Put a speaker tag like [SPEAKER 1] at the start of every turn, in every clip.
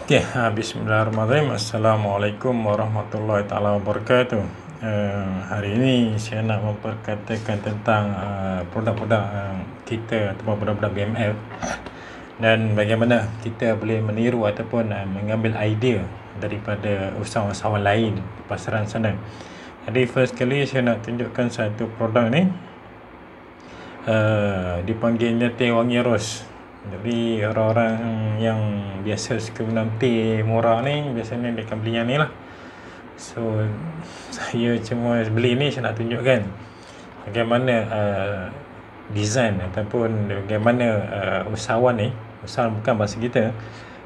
[SPEAKER 1] Okey, bismillahirrahmanirrahim. Assalamualaikum warahmatullahi taala wabarakatuh. Hari ini saya nak memperkatakan tentang produk-produk kita ataupun produk-produk BMF dan bagaimana kita boleh meniru ataupun mengambil idea daripada usahawan-usahawan lain di pasaran sana. Jadi first kali saya nak tunjukkan satu produk ni, dipanggilnya teh wangi ros. Jadi orang-orang yang biasa suka minum teh murah ni biasanya dia akan beli yang ni lah. So saya cuma beli ni, saya nak tunjukkan bagaimana design ataupun bagaimana usahawan ni, usahawan bukan bahasa kita,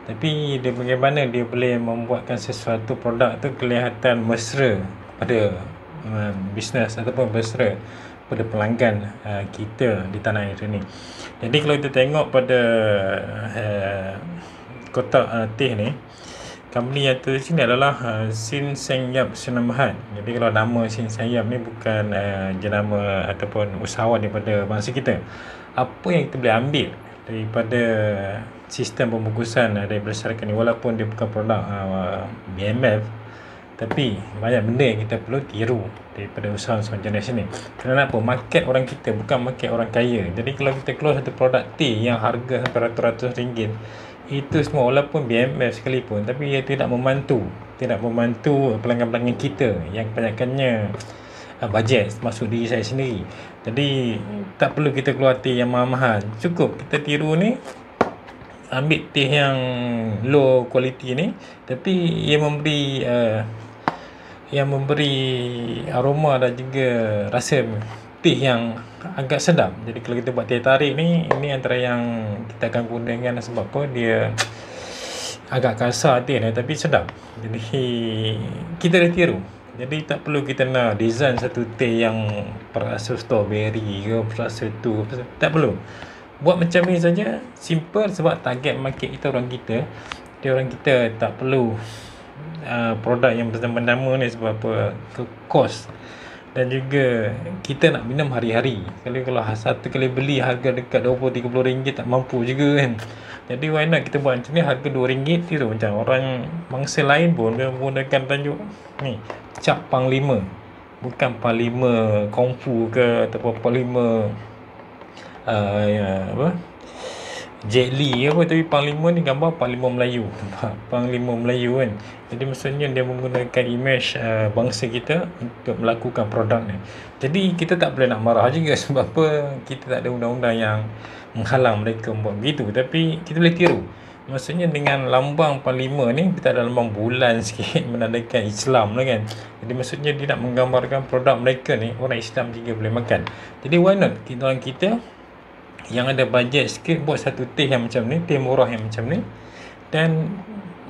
[SPEAKER 1] tapi dia bagaimana dia boleh membuatkan sesuatu produk tu kelihatan mesra pada bisnes ataupun mesra pada pelanggan kita di tanah air ini. Jadi kalau kita tengok pada kotak teh ni, company yang tulis sini adalah Sin Seng Yap Sinamahat. Jadi kalau nama Sin Seng Yap ni bukan jenama ataupun usahawan daripada bangsa kita. Apa yang kita boleh ambil daripada sistem pembungkusan daripada syarikat ni, walaupun dia bukan produk BMF, tapi banyak benda yang kita perlu tiru daripada usahawan jenis ni. Kenapa? Market orang kita bukan market orang kaya. Jadi kalau kita keluar satu produk teh yang harga sampai ratus-ratus ringgit, itu semua walaupun BMF sekalipun, tapi ia tidak membantu pelanggan-pelanggan kita yang kebanyakannya bajet, termasuk diri saya sendiri. Jadi tak perlu kita keluar teh yang mahal-mahal. Cukup kita tiru ni, ambil teh yang low quality ni, tapi ia memberi aroma dan juga rasa teh yang agak sedap. Jadi kalau kita buat teh tarik ni, ini antara yang kita akan gunakan sebab apa, dia agak kasar teh ni tapi sedap. Jadi kita dah tiru. Jadi tak perlu kita nak design satu teh yang perasa strawberry ke perasa tu, tak perlu. Buat macam ni saja, simple, sebab target market kita orang kita. Dia orang kita tak perlu produk yang bernama ni, sebab apa, kos, dan juga kita nak minum hari-hari. Kalau satu kali beli harga dekat 20-30 ringgit tak mampu juga kan. Jadi why not kita buat macam ni, harga 2 ringgit tu macam orang bangsa lain pun dia menggunakan tajuk ni, cap Panglima, bukan Panglima Kungfu ke ataupun Panglima Jet Li apa, tapi Panglima ni gambar Panglima Melayu. Panglima Melayu kan. Jadi maksudnya dia menggunakan image bangsa kita untuk melakukan produk ni. Jadi kita tak boleh nak marah juga, sebab apa, kita tak ada undang-undang yang menghalang mereka buat begitu, tapi kita boleh tiru. Maksudnya dengan lambang Panglima ni, kita ada lambang bulan sikit menandakan Islam lah kan. Jadi maksudnya dia nak menggambarkan produk mereka ni orang Islam juga boleh makan. Jadi why not kita yang ada bajet sikit buat satu teh yang macam ni, teh murah yang macam ni, dan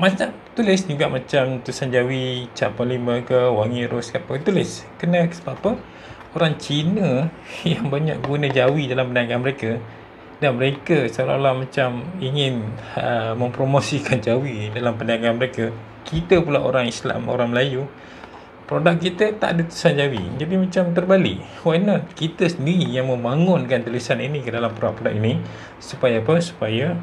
[SPEAKER 1] macam tulis juga macam tulisan Jawi, cap Panglima ke wangi ros ke apa, tulis. Kena sebab apa, orang Cina yang banyak guna Jawi dalam perniagaan mereka, dan mereka seolah-olah macam ingin mempromosikan Jawi dalam perniagaan mereka. Kita pula orang Islam, orang Melayu, produk kita tak ada tulisan Jawi. Jadi macam terbalik. Why not kita sendiri yang membangunkan tulisan ini ke dalam produk-produk ini, supaya apa? Supaya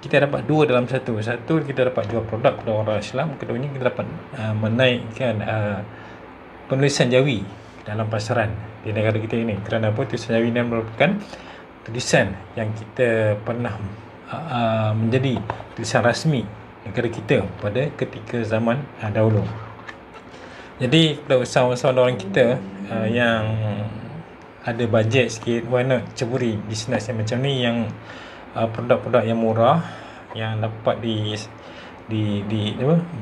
[SPEAKER 1] kita dapat dua dalam satu. Satu, kita dapat jual produk kepada orang Islam. Keduanya, kita dapat menaikkan penulisan Jawi dalam pasaran di negara kita ini. Kerana apa? Tulisan Jawi ini merupakan tulisan yang kita pernah menjadi tulisan rasmi negara kita pada ketika zaman dahulu. Jadi kepada usahawan-usahawan orang kita yang ada bajet sikit, why not ceburi bisnes yang macam ni, yang produk-produk yang murah yang dapat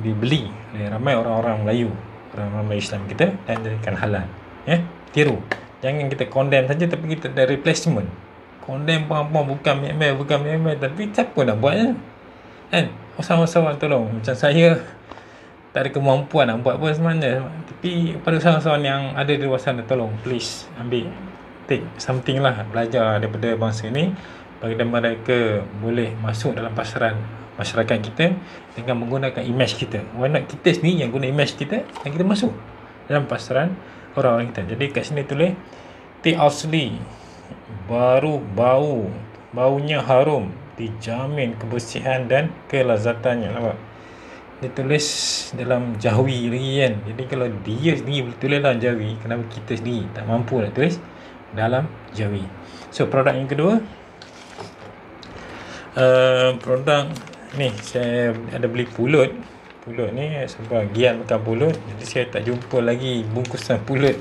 [SPEAKER 1] dibeli oleh ramai orang-orang Melayu, orang-orang Melayu Islam kita, dan jadikan halal. Tiru. Jangan kita condemn saja, tapi kita ada replacement. Condemn apa-apa, bukan BMF, tapi siapa nak buatnya kan? Usahawan-usahawan tolong. Macam saya tak ada kemampuan nak buat apa sebenarnya, tapi pada usahawan-usahawan yang ada di luar sana, tolong please ambil, take something lah, belajar daripada bangsa ni, bagaimana mereka boleh masuk dalam pasaran masyarakat kita dengan menggunakan image kita. Why not kita sendiri yang guna image kita dan kita masuk dalam pasaran orang-orang kita. Jadi kat sini tulis teh asli, baru baunya harum, dijamin kebersihan dan kelezatannya. Nampak? dia tulis dalam Jawi lagi kan. Jadi kalau dia sendiri boleh tulis dalam Jawi, kenapa kita sendiri tak mampu nak tulis dalam Jawi? So produk yang kedua, produk ni saya ada beli pulut ni sebahagian makan pulut, jadi saya tak jumpa lagi bungkusan pulut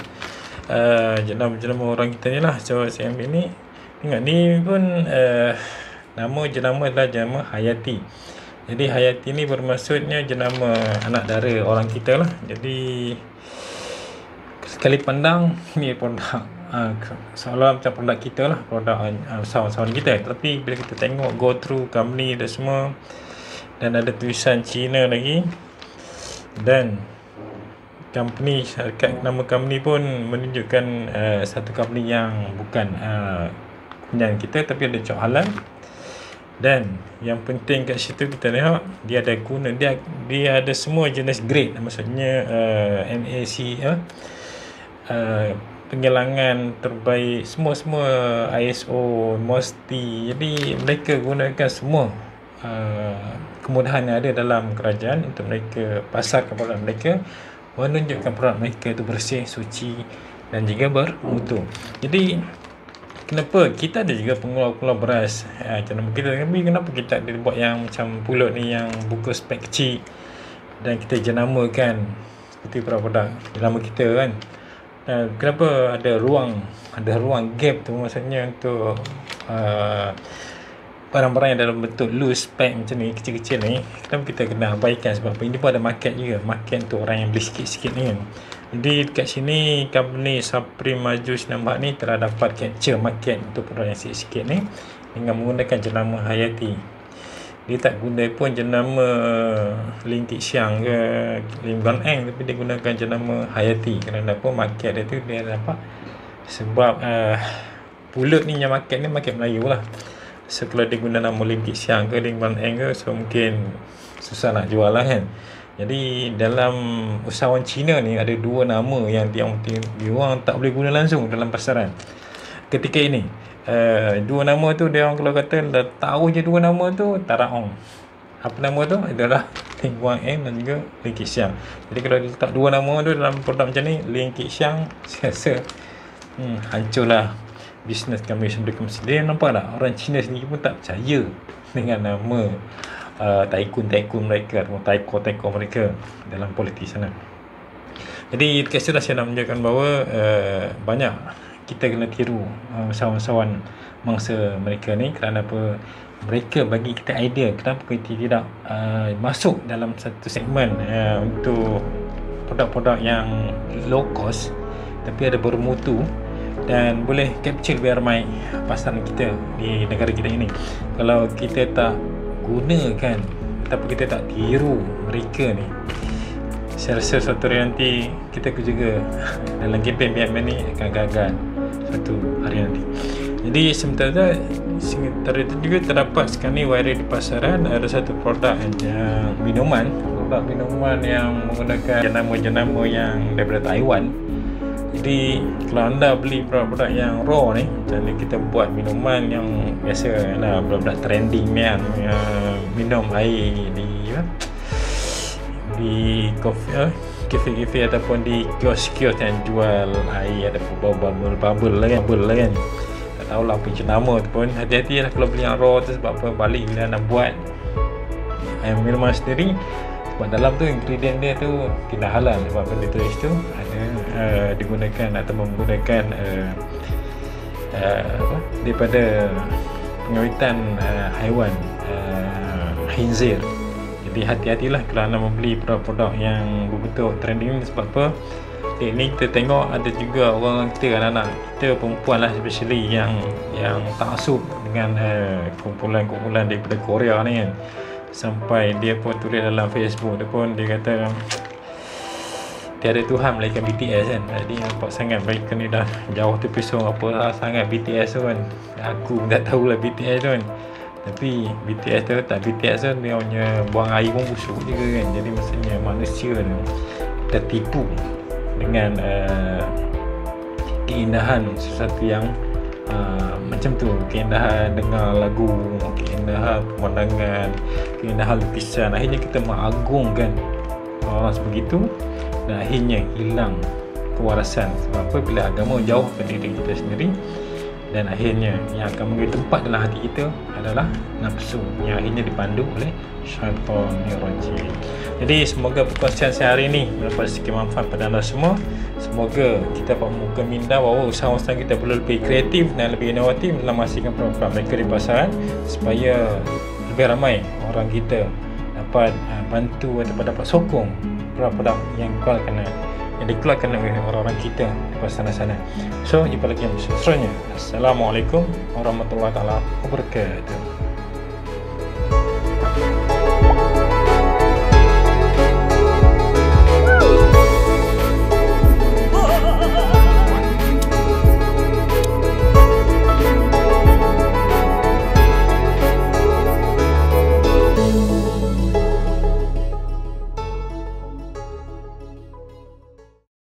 [SPEAKER 1] jenama orang kita ni lah. So saya ambil ni, tengok ni pun nama jenama adalah jenama Hayati. Jadi Hayati ni bermaksudnya jenama anak dara orang kita lah. Jadi sekali pandang ni produk seolah macam produk kita lah, produk sawan-sawan kita. Tapi bila kita tengok go through company dan semua, dan ada tulisan Cina lagi, dan company, nama company pun menunjukkan satu company yang bukan punya kita, tapi ada cok halal. Dan yang penting kat situ kita tengok dia ada guna, dia ada semua jenis grade, maksudnya MAC penggelangan terbaik, semua ISO, MOSTI. Jadi mereka gunakan semua kemudahan yang ada dalam kerajaan untuk mereka pasarkan produk mereka, menunjukkan produk mereka itu bersih, suci dan juga bermutu. Jadi kenapa kita ada juga pengeluar beras jenama kita, tapi kenapa kita ada buat yang macam pulut ni yang buku spek kecil dan kita jenamakan seperti produk jenama kita kan? Kenapa ada ruang gap tu, maksudnya untuk barang-barang yang dalam bentuk loose pack macam ni, kecil-kecil ni, kenapa kita kena abaikan? Sebab ini pun ada market juga, market untuk orang yang beli sikit-sikit ni kan. Jadi dekat sini company Supreme Maju Sinambak ni telah dapat capture market untuk produk yang sikit-sikit ni dengan menggunakan jenama Hayati. Dia tak guna pun jenama Ling Kit Siang ke Lim Guan Eng, tapi dia gunakan jenama Hayati. Kerana apa? Market dia tu dia dapat sebab pulut ni yang market ni market Melayu lah. So kalau dia guna nama Lim Kit Siang ke Lim Guan Eng ke, so mungkin susah nak jual lah kan. Jadi dalam usahawan Cina ni ada dua nama yang diorang tak boleh guna langsung dalam pasaran ketika ini. Dua nama tu dia orang kalau kata dah tahu je dua nama tu Taraong. Apa nama tu? Adalah Ling Guan Eng dan juga Ling Kit Siang. Jadi kalau letak dua nama tu dalam produk macam ni, Ling Kit Siang, saya rasa hancurlah bisnes kami sebelum dia. Nampak tak? Orang Cina sendiri pun tak percaya dengan nama tycoon mereka atau taiko mereka dalam politik sana. Jadi dekat situ saya nak menunjukkan bahawa banyak kita kena tiru sawan-sawan mangsa mereka ni. Kerana apa? Mereka bagi kita idea kenapa kita tidak masuk dalam satu segmen untuk produk-produk yang low cost tapi ada bermutu dan boleh capture biar ramai pasaran kita di negara kita ini. Kalau kita tak gunakan tapi kita tak tiru mereka ni, saya rasa suatu hari nanti kita juga dalam kempen BMN ni akan gagal suatu hari nanti. Jadi sementara itu juga terdapat sekarang ni wired di pasaran ada satu produk minuman yang menggunakan jenama-jenama yang daripada Taiwan. Jadi kalau anda beli produk-produk yang raw ni, macam ni kita buat minuman yang biasa lah, budak-budak trending ni kan, minum air di kafe-kafe ataupun di kios-kios yang jual air, ada bubble lah kan. Tak tahulah apa jenama tu pun. Hati-hati lah kalau beli yang raw tu. Sebab apa? Balik bila nak buat minuman sendiri, sebab dalam tu ingredient dia tu tidak halal. Sebab benda tulis tu ada digunakan atau menggunakan daripada pengawitan haiwan khinzir. Jadi hati-hatilah kalau anda membeli produk-produk yang berbentuk trending. Sebab apa? Ni kita tengok ada juga orang kita, anak-anak kita perempuan lah especially yang taksub dengan kumpulan daripada Korea ni kan. Sampai dia pun tulis dalam Facebook dia kata tiada Tuhan melainkan BTS kan. Jadi nampak sangat mereka ni dah jauh terpisah apa sangat BTS tu kan. Aku tak tahulah BTS tu kan. Tapi BTS tu BTS tu dia punya buang air pun busuk juga kan. Jadi maksudnya manusia ni tertipu dengan keindahan sesuatu yang Macam tu, keindahan dengar lagu, keindahan pemandangan, keindahan lukisan. Akhirnya kita mengagungkan orang sebegitu, dan akhirnya hilang kewarasan. Sebab apa? Bila agama jauh dari diri kita sendiri, dan akhirnya yang akan mengambil tempat dalam hati kita adalah nafsu, yang akhirnya dipandu oleh syaitan yang rajim. Jadi semoga perkongsian saya hari ini mendapat sedikit manfaat pada anda semua. Semoga kita dapat membuka minda bahawa usaha-usaha kita perlu lebih kreatif dan lebih inovatif dalam menghasilkan produk mereka di pasaran, supaya lebih ramai orang kita dapat bantu ataupun dapat sokong produk-produk yang dikeluarkan oleh orang-orang kita di pasaran sana. So, jumpa lagi yang seterusnya. Assalamualaikum warahmatullahi wabarakatuh.